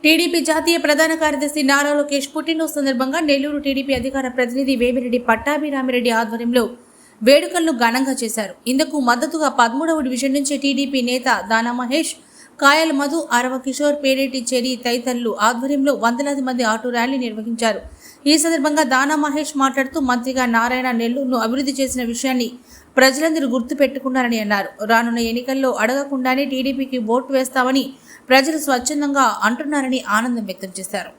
TDP జాతీయ ప్రధాన కార్యదర్శి నారా లోకేష్ పుట్టినరోజు సందర్భంగా నెల్లూరు టీడీపీ అధికార ప్రతినిధి వేమిరెడ్డి పట్టాభిరామిరెడ్డి ఆధ్వర్యంలో వేడుకలను ఘనంగా చేశారు. ఇందుకు మద్దతుగా 13వ డివిజన్ నుంచి టీడీపీ నేత దానా మహేష్, కాయల మధు, అరవ కిషోర్, పేరేటి చెరి తదితరులు ఆధ్వర్యంలో వందలాది మంది ఆటో ర్యాలీ నిర్వహించారు. ఈ సందర్భంగా దానా మహేష్ మాట్లాడుతూ మంత్రిగా నారాయణ నెల్లూరును అభివృద్ధి చేసిన విషయాన్ని ప్రజలందరూ గుర్తు పెట్టుకున్నారని అన్నారు. రానున్న ఎన్నికల్లో అడగకుండానే టీడీపీకి ఓటు వేస్తామని ప్రజలు స్వచ్ఛందంగా అంటున్నారని ఆనందం వ్యక్తం చేశారు.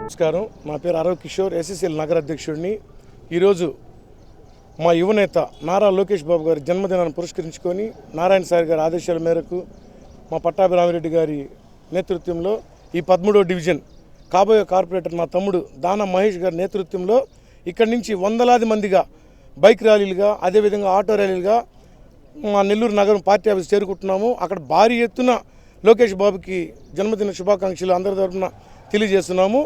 నమస్కారం. నా పేరు అరవ కిషోర్, ఎస్ఎస్ఎల్ నగర అధ్యక్షుడిని. ఈరోజు మా యువనేత నారా లోకేష్ బాబు గారి జన్మదినాన్ని పురస్కరించుకొని నారాయణ సార్ గారి ఆదేశాల మేరకు మా పట్టాభిరామిరెడ్డి గారి నేతృత్వంలో ఈ 13వ డివిజన్ కాబోయే కార్పొరేటర్ మా తమ్ముడు దానా మహేష్ గారి నేతృత్వంలో ఇక్కడి నుంచి వందలాది మందిగా బైక్ ర్యాలీలుగా, అదేవిధంగా ఆటో ర్యాలీలుగా మా నెల్లూరు నగరం పార్టీ ఆఫీస్ చేరుకుంటున్నాము. అక్కడ భారీ ఎత్తున లోకేష్ బాబుకి జన్మదిన శుభాకాంక్షలు అందరి తరఫున తెలియజేస్తున్నాము.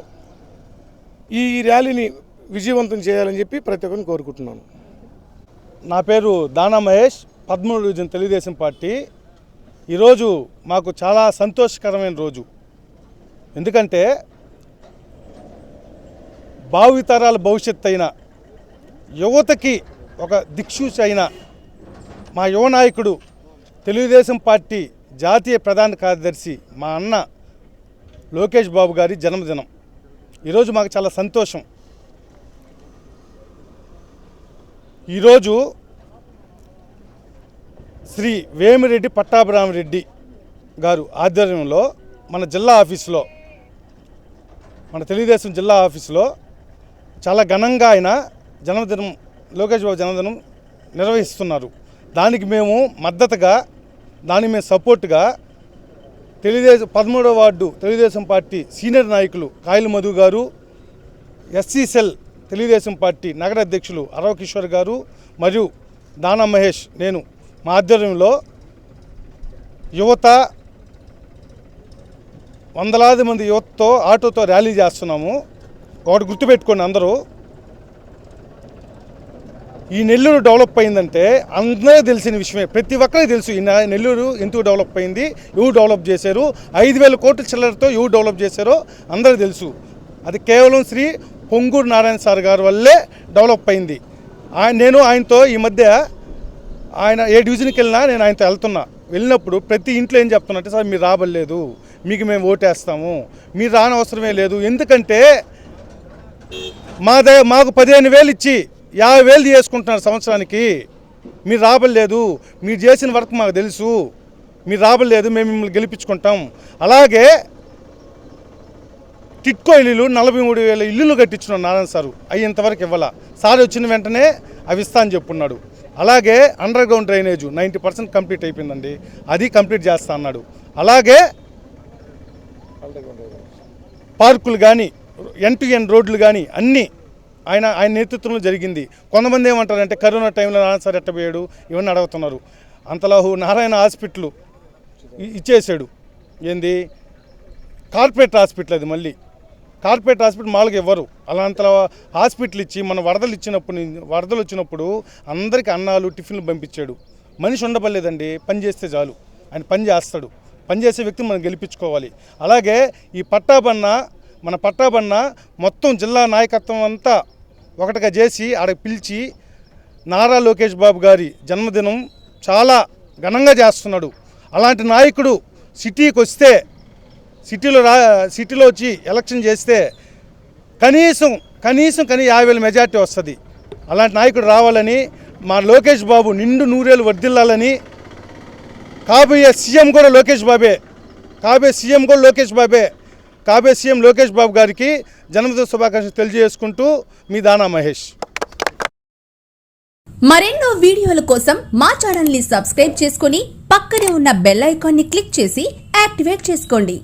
ఈ ర్యాలీని విజయవంతం చేయాలని చెప్పి ప్రతి ఒక్కరిని కోరుకుంటున్నాను. నా పేరు దానా మహేష్, 13వ డివిజన్ తెలుగుదేశం పార్టీ. ఈరోజు మాకు చాలా సంతోషకరమైన రోజు. ఎందుకంటే భావితరాల భవిష్యత్తు అయిన యువతకి ఒక దిక్సూచి అయిన మా యువ నాయకుడు, తెలుగుదేశం పార్టీ జాతీయ ప్రధాన కార్యదర్శి మా అన్న లోకేష్ బాబు గారి జన్మదినం. ఈరోజు మాకు చాలా సంతోషం. ఈరోజు శ్రీ వేమిరెడ్డి పట్టాభిరామిరెడ్డి గారు ఆధ్వర్యంలో మన జిల్లా ఆఫీసులో, మన తెలుగుదేశం జిల్లా ఆఫీసులో చాలా ఘనంగా ఆయన జన్మదినం, లోకేష్ బాబు జన్మదినం నిర్వహిస్తున్నారు. దానికి మేము మద్దతుగా, దానికి మేము సపోర్టుగా తెలుగుదేశం 13వ వార్డు తెలుగుదేశం పార్టీ సీనియర్ నాయకులు కాయల మధు గారు, ఎస్సీ సెల్ తెలుగుదేశం పార్టీ నగర అధ్యక్షులు అరవ కిషోర్ గారు మరియు దానా మహేష్, నేను మా ఆధ్వర్యంలో యువత వందలాది మంది యువతతో ఆటోతో ర్యాలీ చేస్తున్నాము. ఒకటి గుర్తుపెట్టుకోండి అందరూ, ఈ నెల్లూరు డెవలప్ అయిందంటే అందరూ తెలిసిన విషయమే, ప్రతి ఒక్కరికి తెలుసు ఈ నెల్లూరు ఎందుకు డెవలప్ అయింది, ఎవరు డెవలప్ చేశారు, 5,000 కోట్ల చిల్లరతో ఎవరు డెవలప్ చేశారో అందరూ తెలుసు. అది కేవలం శ్రీ పొంగూరు నారాయణ సార్ గారి వల్లే డెవలప్ అయింది. నేను ఆయనతో ఈ మధ్య ఆయన ఏ డివిజన్కి వెళ్ళినా నేను ఆయనతో వెళ్ళినప్పుడు ప్రతి ఇంట్లో ఏం చెప్తున్నట్టే, సార్ మీరు రాబలేదు, మీకు మేము ఓటేస్తాము, మీరు రానవసరమే లేదు, ఎందుకంటే మాకు 15,000 ఇచ్చి 50,000 చేసుకుంటున్నారు సంవత్సరానికి, మీరు రాబలేదు, మీరు చేసిన వర్క్ మాకు తెలుసు, మీరు రాబలేదు, మేము మిమ్మల్ని గెలిపించుకుంటాం. అలాగే టిట్కో ఇల్లులు 43,000 ఇల్లులు కట్టించున్నాడు నారాయణ సారు, అవి ఇంతవరకు ఇవ్వాల. సార్ వచ్చిన వెంటనే అవి ఇస్తా అని చెప్పున్నాడు. అలాగే అండర్ గ్రౌండ్ డ్రైనేజ్ 90% కంప్లీట్ అయిపోయిందండి, అది కంప్లీట్ చేస్తా అన్నాడు. అలాగే పార్కులు కానీ, ఎండ్ రోడ్లు కానీ అన్నీ ఆయన నేతృత్వంలో జరిగింది. కొంతమంది ఏమంటారంటే కరోనా టైంలో నారాయణ సార్ ఎట్టబోయాడు ఇవన్నీ అడుగుతున్నారు. అంతలా నారాయణ హాస్పిటల్ ఇచ్చేసాడు. ఏంది కార్పొరేట్ హాస్పిటల్, అది మళ్ళీ కార్పొరేట్ హాస్పిటల్ మామూలుగా ఇవ్వరు. అలాంతలా హాస్పిటల్ ఇచ్చి మన వరదలు వచ్చినప్పుడు అందరికీ అన్నాలు, టిఫిన్లు పంపించాడు. మనిషి ఉండబడలేదండి, పని చేస్తే చాలు, ఆయన పని చేస్తాడు. పనిచేసే వ్యక్తిని మనం గెలిపించుకోవాలి. అలాగే ఈ మన పట్టాబన్న మొత్తం జిల్లా నాయకత్వం అంతా ఒకటిగా చేసి ఆడకి పిలిచి నారా లోకేష్ బాబు గారి జన్మదినం చాలా ఘనంగా చేస్తున్నాడు. అలాంటి నాయకుడు సిటీకి వస్తే, సిటీలో వచ్చి ఎలక్షన్ చేస్తే కనీసం 50,000 మెజార్టీ వస్తుంది. అలాంటి నాయకుడు రావాలని, మా లోకేష్ బాబు నిండు నూరేళ్ళు వర్ధిల్లాలని, కాబోయే సీఎం కూడా లోకేష్ బాబు గారికి జన్మదిన శుభాకాంక్షలు తెలియజేసుకుంటూ మీ దానా మహేష్. మరెన్నో వీడియోల కోసం మా ఛానల్ ని సబ్స్క్రైబ్ చేసుకుని పక్కనే ఉన్న బెల్ ఐకాన్ ని క్లిక్ చేసి యాక్టివేట్ చేసుకోండి.